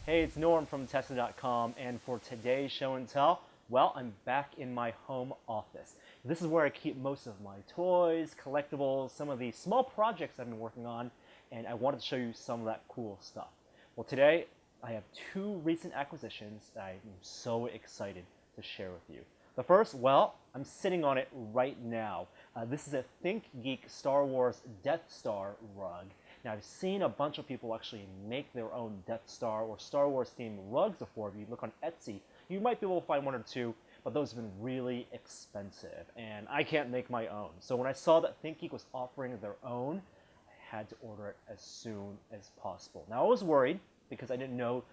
Hey, it's Norm from Tesla.com, and for today's show and tell, well, I'm back in my home office. This is where I keep most of my toys, collectibles, some of the small projects I've been working on, and I wanted to show you some of that cool stuff. Well, today I have two recent acquisitions that I'm so excited to share with you. The first, well, I'm sitting on it right now. This is a Thinkgeek Star Wars Death Star rug. Now, I've seen a bunch of people actually make their own Death Star or Star Wars themed rugs before. If you look on Etsy, you might be able to find one or two, but those have been really expensive, and I can't make my own. So when I saw that Thinkgeek was offering their own, I had to order it as soon as possible. Now, I was worried because I didn't know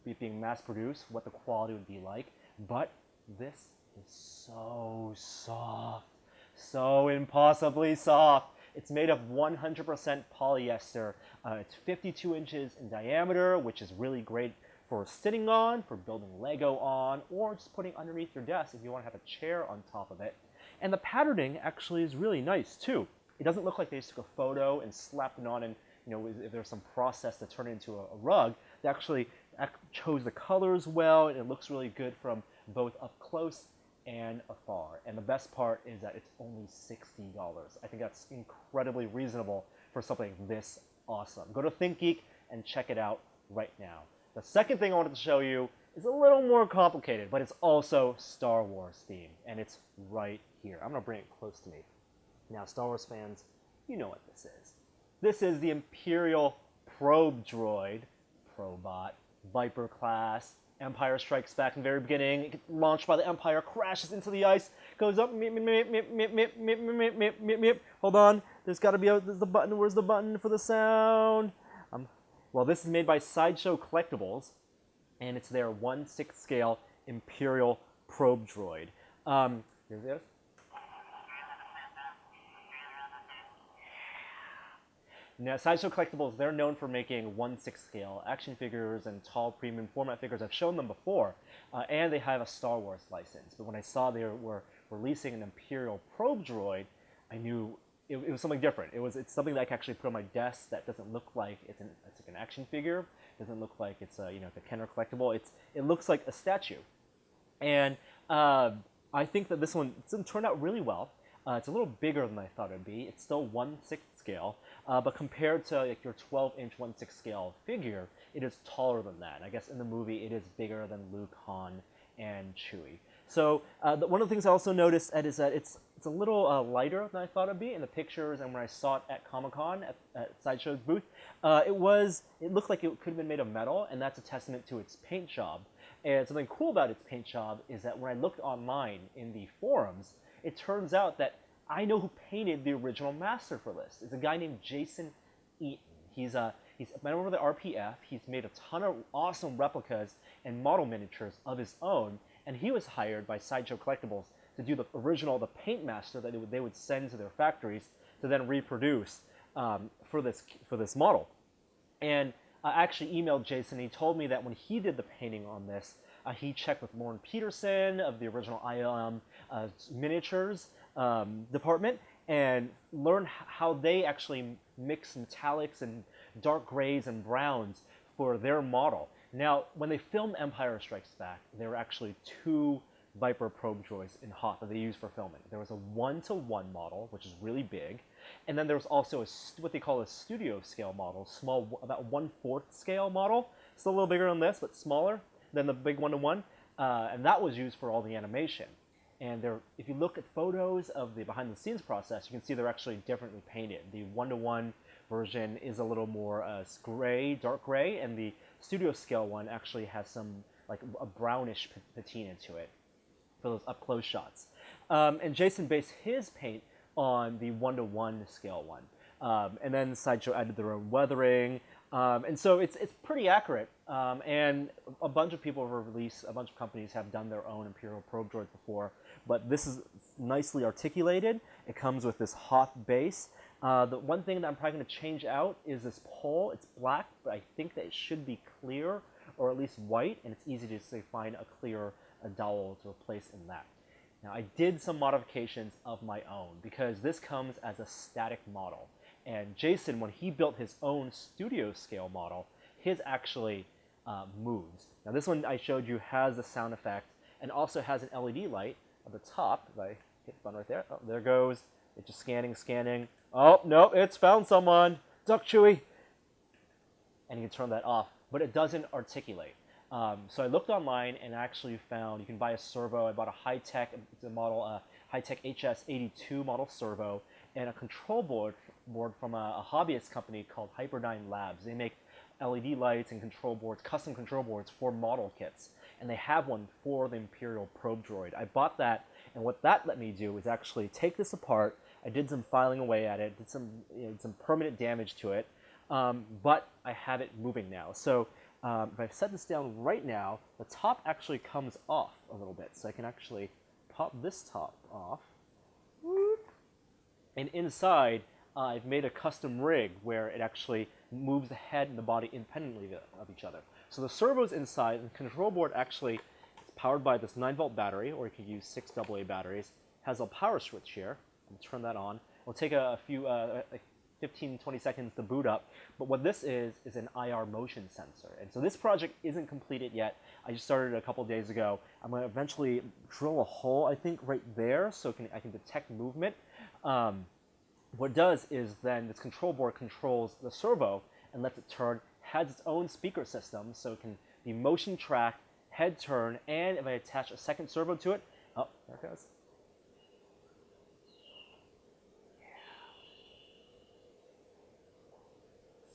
it being mass produced what the quality would be like, but this is so soft, so impossibly soft. It's made of 100% polyester. It's 52 inches in diameter, which is really great for sitting on, for building Lego on, or just putting underneath your desk if you want to have a chair on top of it. And the patterning actually is really nice too. It doesn't look like they just took a photo and slapped it on, and if there's some process to turn it into a rug, they actually chose the colors well, and it looks really good from both up close and afar. And the best part is that it's only $60. I think that's incredibly reasonable for something this awesome. Go to ThinkGeek and check it out right now. The second thing I wanted to show you is a little more complicated, but it's also Star Wars themed, and it's right here. I'm going to bring it close to me. Now, Star Wars fans, you know what this is. This is the Imperial Probe Droid, Probot, Viper class. Empire Strikes Back in the very beginning. It gets launched by the Empire, crashes into the ice, goes up. Hold on, there's got to be there's the button. Where's the button for the sound? Well, this is made by Sideshow Collectibles, and it's their 1/6 scale Imperial Probe Droid. Here it is. Now, Sideshow Collectibles, they're known for making 1/6 scale action figures and tall premium format figures. I've shown them before, and they have a Star Wars license. But when I saw they were releasing an Imperial Probe Droid, I knew it was something different. It's something that I can actually put on my desk that doesn't look like it's like an action figure. It doesn't look like it's a a Kenner collectible. It looks like a statue, and I think that this one turned out really well. It's a little bigger than I thought it would be. It's still 1/6 scale, but compared to like your 12-inch 1/6 scale figure, it is taller than that. I guess in the movie, it is bigger than Luke, Han, and Chewie. So one of the things I also noticed is that it's a little lighter than I thought it'd be in the pictures, and when I saw it at Comic-Con at Sideshow's booth, it looked like it could have been made of metal, and that's a testament to its paint job. And something cool about its paint job is that when I looked online in the forums, it turns out that I know who painted the original master for this. It's a guy named Jason Eaton. He's a member of the RPF. He's made a ton of awesome replicas and model miniatures of his own, and he was hired by Sideshow Collectibles to do the paint master that they would send to their factories to then reproduce for this model. And I actually emailed Jason. And he told me that when he did the painting on this, he checked with Lauren Peterson of the original ILM miniatures department and learned how they actually mix metallics and dark grays and browns for their model. Now, when they filmed Empire Strikes Back, there were actually two Viper Probe Droids in Hoth that they used for filming. There was a 1-to-1 model, which is really big, and then there was also what they call a studio scale model, small, about 1/4 scale model. Still a little bigger than this, but smaller than the big 1-to-1, and that was used for all the animation. And if you look at photos of the behind-the-scenes process, you can see they're actually differently painted. The 1-to-1 version is a little more dark gray, and the studio scale one actually has some like a brownish patina to it for those up-close shots. And Jason based his paint on the 1-to-1 scale one. And then Sideshow added their own weathering. And so it's pretty accurate. And a bunch of people have released, a bunch of companies have done their own Imperial Probe Droid before. But this is nicely articulated. It comes with this Hoth base. The one thing that I'm probably going to change out is this pole. It's black, but I think that it should be clear, or at least white, and it's easy to find a clear dowel to replace in that. Now, I did some modifications of my own, because this comes as a static model. And Jason, when he built his own studio scale model, his actually moves. Now this one I showed you has a sound effect and also has an LED light at the top. If I hit the button right there, oh, there it goes. It's just scanning. Oh, no, it's found someone. Duck Chewy. And you can turn that off, but it doesn't articulate. So I looked online and actually found you can buy a servo. I bought a high-tech, it's a model, high-tech HS82 model servo, and a control board from a hobbyist company called Hyperdyne Labs. They make LED lights and control boards, custom control boards for model kits, and they have one for the Imperial Probe Droid. I bought that, and what that let me do was actually take this apart. I did some filing away at it, did some permanent damage to it, but I have it moving now. So if I set this down right now, the top actually comes off a little bit. So I can actually pop this top off. Whoop. And inside, I've made a custom rig where it actually moves the head and the body independently of each other. So the servo's inside, and the control board actually is powered by this 9-volt battery, or you can use 6 AA batteries. It has a power switch here. I'll turn that on. It'll take a few, like 15, 20 seconds to boot up. But what this is an IR motion sensor. And so this project isn't completed yet. I just started it a couple days ago. I'm going to eventually drill a hole, I think, right there so I can detect movement. What it does is then this control board controls the servo and lets it turn, has its own speaker system, so it can be motion tracked, head turn, and if I attach a second servo to it, oh, there it goes.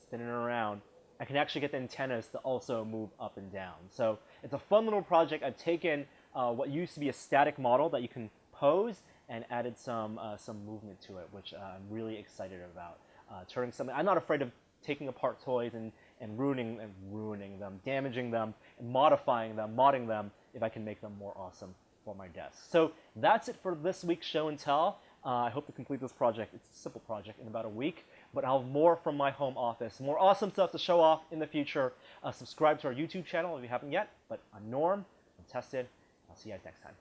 Spinning around, I can actually get the antennas to also move up and down. So it's a fun little project. I've taken what used to be a static model that you can pose and added some movement to it, which I'm really excited about. Turning something, I'm not afraid of taking apart toys and ruining them, damaging them, and modifying them, modding them if I can make them more awesome for my desk. So that's it for this week's show and tell. I hope to complete this project. It's a simple project in about a week, but I'll have more from my home office, more awesome stuff to show off in the future. Subscribe to our YouTube channel if you haven't yet. But I'm Norm, I'm Tested. I'll see you guys next time.